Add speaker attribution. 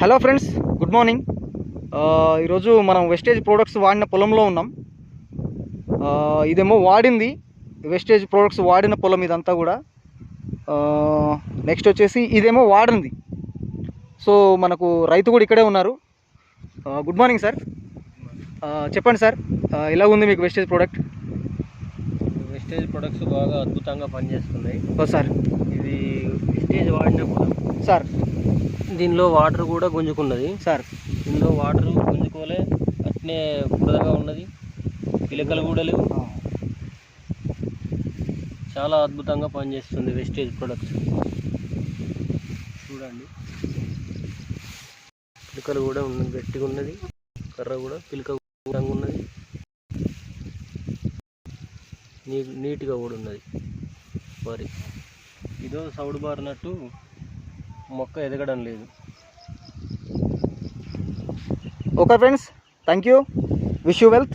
Speaker 1: Hello friends, good morning. ఈరోజు మనం wastage products వాడిన పొలంలో ఉన్నాం. ఇదేమో వాడింది, వెస్టేజ్ ప్రోడక్ట్స్ వాడిన పొలం ఇదంతా కూడా. నెక్స్ట్ వచ్చేసి ఇదేమో వాడింది. సో మనకు రైతు కూడా ఇక్కడే ఉన్నారు. Good morning sir. చెప్పండి సార్, ఎలా ఉంది మీకు వెస్టేజ్ ప్రోడక్ట్?
Speaker 2: వెస్టేజ్ ప్రొడక్ట్స్ బాగా అద్భుతంగా పనిచేస్తున్నాయి
Speaker 1: సార్.
Speaker 2: ఇది వెస్టేజ్ వాడినప్పుడు
Speaker 1: సార్
Speaker 2: దీనిలో వాటర్ కూడా గుంజుకున్నది
Speaker 1: సార్.
Speaker 2: దీనిలో వాటర్ గుంజుకోలే, అట్నే బురదగా ఉన్నది, పిలకలు కూడా లేవు. చాలా అద్భుతంగా పనిచేస్తుంది వెస్టేజ్ ప్రొడక్ట్స్. చూడండి, పిలకలు కూడా ఉన్నది, గట్టిగా ఉన్నది, కర్ర కూడా పిలక ఉన్నది, నీట్గా కూడా ఉన్నది. మరి ఇదో సౌడు బారినట్టు మొక్క ఎదగడం లేదు.
Speaker 1: Okay friends, thank you, wish you wealth.